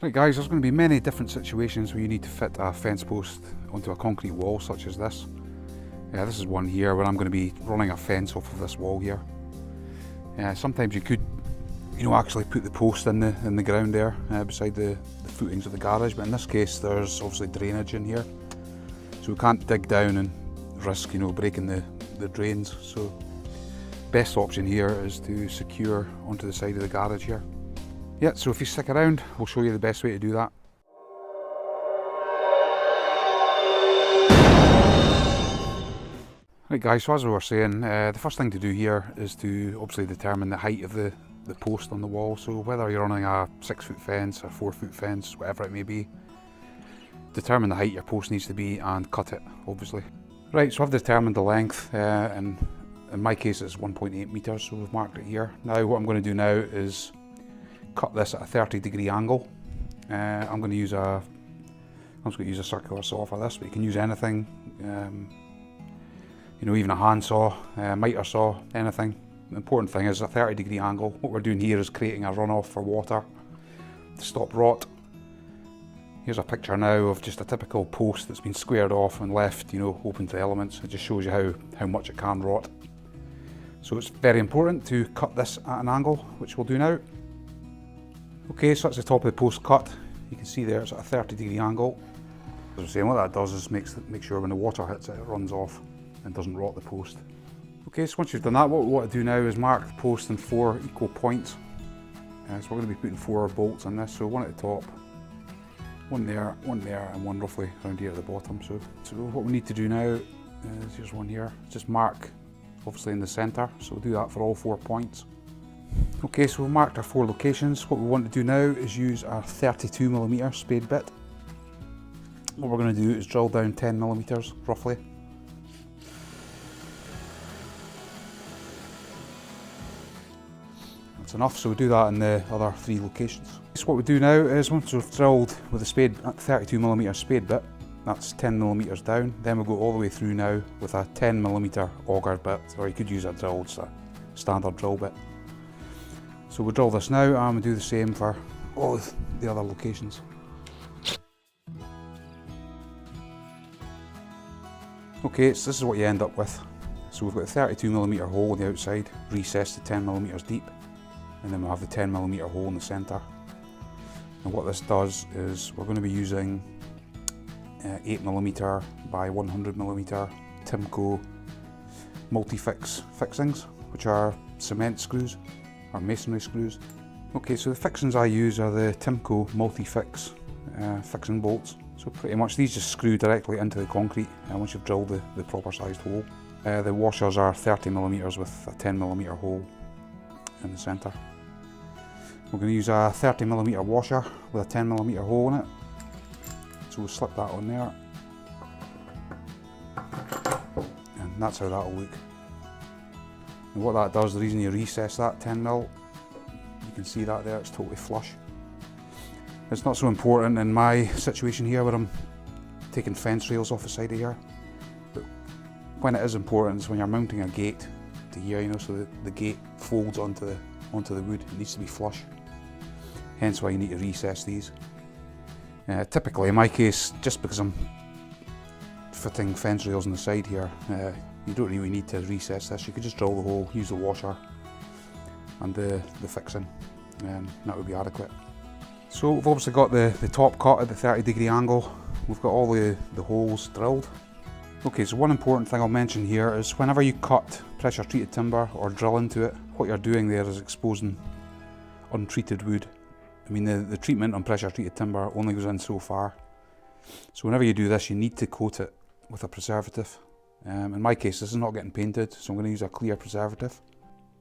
Right guys, there's going to be many different situations where you need to fit a fence post onto a concrete wall such as this. This is one here where I'm going to be running a fence off of this wall here. Sometimes you could, actually put the post in the ground there beside the footings of the garage, but in this case there's obviously drainage in here, so we can't dig down and risk breaking the drains. So best option here is to secure onto the side of the garage here. Yeah, so if you stick around, we'll show you the best way to do that. Right guys, so as we were saying, the first thing to do here is to obviously determine the height of the post on the wall. So whether you're running a 6-foot fence, a 4-foot fence, whatever it may be, determine the height your post needs to be and cut it, obviously. Right, so I've determined the length, and in my case it's 1.8 metres, so we've marked it here. Now what I'm going to do now is cut this at a 30-degree angle. I'm going to use a circular saw for this, but you can use anything. Even a hand saw, miter saw, anything. The important thing is a 30-degree angle. What we're doing here is creating a runoff for water to stop rot. Here's a picture now of just a typical post that's been squared off and left, open to the elements. It just shows you how much it can rot. So it's very important to cut this at an angle, which we'll do now. Okay, so that's the top of the post cut. You can see there it's at a 30-degree angle. As I'm saying, what that does is make sure when the water hits it, it runs off and doesn't rot the post. Okay, so once you've done that, what we want to do now is mark the post in 4 equal points. So we're going to be putting 4 bolts on this, so one at the top, one there, and one roughly around here at the bottom. So what we need to do now is, here's one here, just mark obviously in the centre, so we'll do that for all 4 points. Okay, so we've marked our 4 locations. What we want to do now is use our 32mm spade bit. What we're going to do is drill down 10mm roughly. That's enough, so we do that in the other 3 locations. So what we do now is, once we've drilled with a 32mm spade bit, that's 10mm down, then we'll go all the way through now with a 10mm auger bit, or you could use a drill, just a standard drill bit. So we'll drill this now and we'll do the same for all the other locations. Okay, so this is what you end up with. So we've got a 32mm hole on the outside, recessed to 10mm deep, and then we'll have the 10mm hole in the centre. And what this does is we're going to be using 8mm by 100mm Timco multi-fix fixings, which are cement screws or masonry screws. Okay, so the fixings I use are the Timco multi-fix fixing bolts. So pretty much these just screw directly into the concrete once you've drilled the proper sized hole. The washers are 30mm with a 10mm hole in the centre. We're going to use a 30mm washer with a 10mm hole in it. So we'll slip that on there. And that's how that'll look. And what that does, the reason you recess that 10mm, you can see that there, it's totally flush. It's not so important in my situation here where I'm taking fence rails off the side of here. But when it is important is when you're mounting a gate to here, so the gate folds onto the wood. It needs to be flush. Hence why you need to recess these. Typically in my case, just because I'm fitting fence rails on the side here, you don't really need to recess this. You could just drill the hole, use the washer and the fixing, and that would be adequate. So we've obviously got the top cut at the 30-degree angle. We've got all the holes drilled. Okay, so one important thing I'll mention here is whenever you cut pressure treated timber or drill into it, what you're doing there is exposing untreated wood. I mean, the treatment on pressure treated timber only goes in so far. So whenever you do this, you need to coat it with a preservative. In my case, this is not getting painted, so I'm going to use a clear preservative.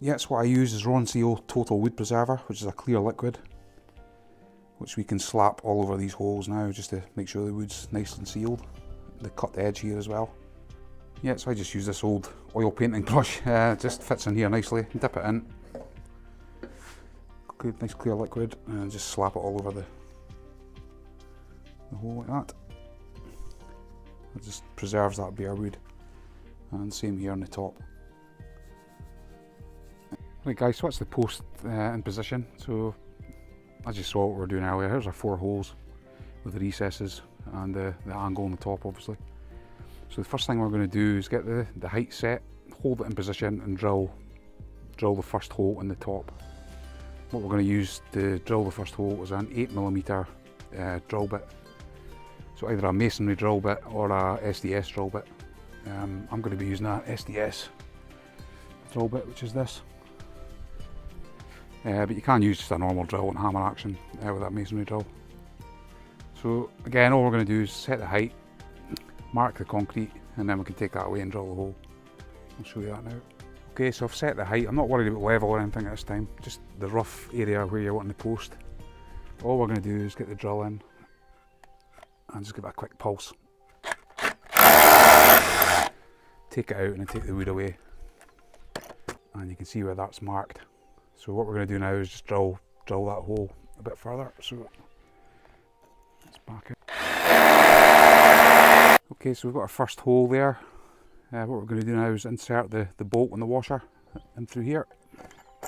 Yes, what I use is Ronseal Total Wood Preserver, which is a clear liquid, which we can slap all over these holes now, just to make sure the wood's nice and sealed. The cut edge here as well. Yeah, so I just use this old oil painting brush, it just fits in here nicely, dip it in. Good, nice clear liquid, and just slap it all over the hole like that. It just preserves that bare wood. And same here on the top. Right guys, so that's the post in position. So as you saw what we were doing earlier, here's our 4 holes with the recesses and the angle on the top, obviously. So the first thing we're going to do is get the height set, hold it in position and drill the first hole in the top. What we're going to use to drill the first hole is an 8mm drill bit. So either a masonry drill bit or a SDS drill bit. I'm going to be using an SDS drill bit, which is this. But you can use just a normal drill and hammer action with that masonry drill. So again, all we're going to do is set the height, mark the concrete, and then we can take that away and drill the hole. I'll show you that now. Okay, so I've set the height. I'm not worried about level or anything at this time, just the rough area where you're wanting the post. All we're going to do is get the drill in and just give it a quick pulse. Take it out and then take the wood away. And you can see where that's marked. So what we're going to do now is just drill that hole a bit further. So let's back it. Okay, so we've got our first hole there. What we're going to do now is insert the bolt and the washer in through here.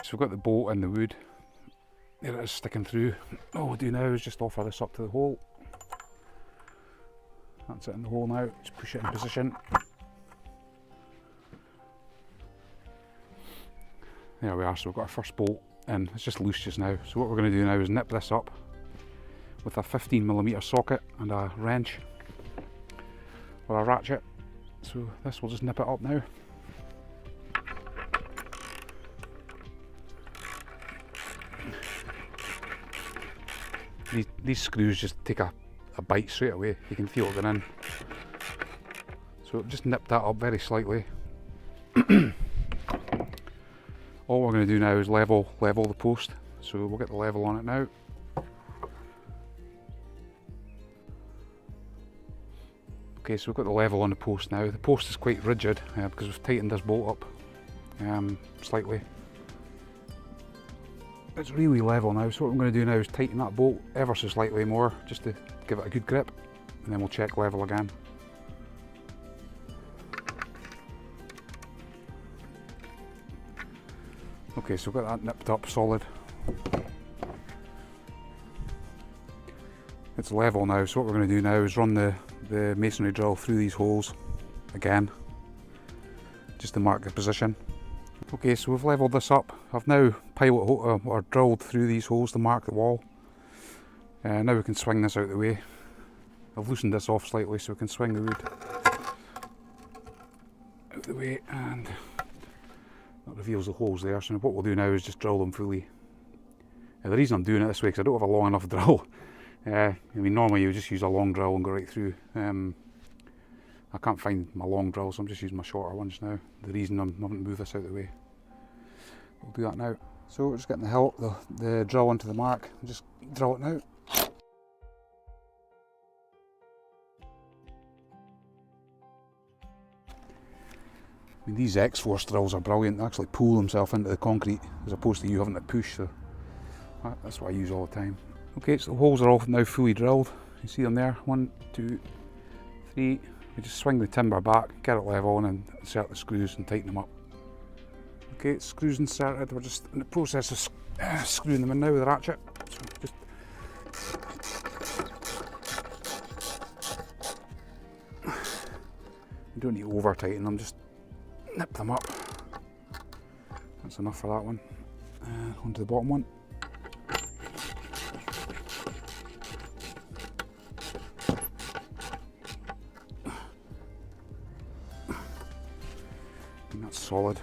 So we've got the bolt and the wood. There it is sticking through. All we'll do now is just offer this up to the hole. That's it in the hole now. Just push it in position. There we are, so we've got our first bolt in. It's just loose just now. So what we're going to do now is nip this up with a 15mm socket and a wrench or a ratchet. So this will just nip it up now. These screws just take a bite straight away. You can feel it going in. So just nip that up very slightly. All we're going to do now is level the post. So we'll get the level on it now. Okay, so we've got the level on the post now. The post is quite rigid because we've tightened this bolt up slightly. It's really level now, so what I'm going to do now is tighten that bolt ever so slightly more just to give it a good grip, and then we'll check level again. Okay, so we've got that nipped up solid. It's level now, so what we're going to do now is run the masonry drill through these holes again, just to mark the position. Okay, so we've levelled this up. I've now or drilled through these holes to mark the wall. Now we can swing this out the way. I've loosened this off slightly so we can swing the wood out the way, and that reveals the holes there. So what we'll do now is just drill them fully. The reason I'm doing it this way is because I don't have a long enough drill. I mean, normally you would just use a long drill and go right through. I can't find my long drill, so I'm just using my shorter ones now. The reason I'm having to move this out of the way. We'll do that now. So we're just getting the drill into the mark and just drill it now. I mean, these X-Force drills are brilliant. They actually pull themselves into the concrete as opposed to you having to push, so that's what I use all the time. Okay, so the holes are all now fully drilled. You see them there, 1, 2, 3. We just swing the timber back, get it level, and then insert the screws and tighten them up. Okay, screws inserted. We're just in the process of screwing them in now with a ratchet. So just you don't need to over tighten them, just nip them up. That's enough for that one. Onto the bottom one. And that's solid.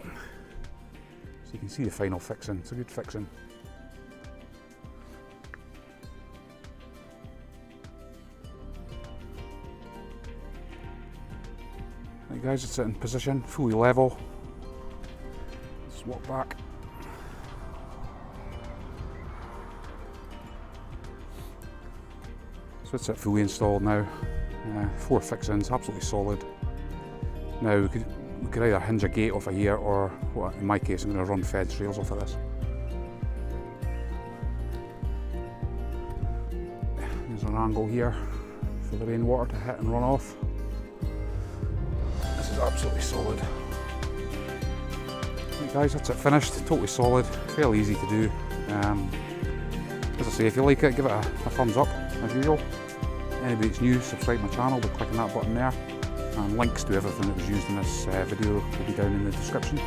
So you can see the final fixing. It's a good fixing. Right guys, it's in position, fully level. Let's walk back. So it's fully installed now. 4 fixings, absolutely solid. Now we could either hinge a gate off of here, or well, in my case I'm going to run fence rails off of this. There's an angle here for the rainwater to hit and run off. This is absolutely solid. Right guys, that's it finished. Totally solid, fairly easy to do. As I say, if you like it, give it a thumbs up as usual. Anybody that's new, subscribe to my channel by clicking that button there. And links to everything that was used in this video will be down in the description.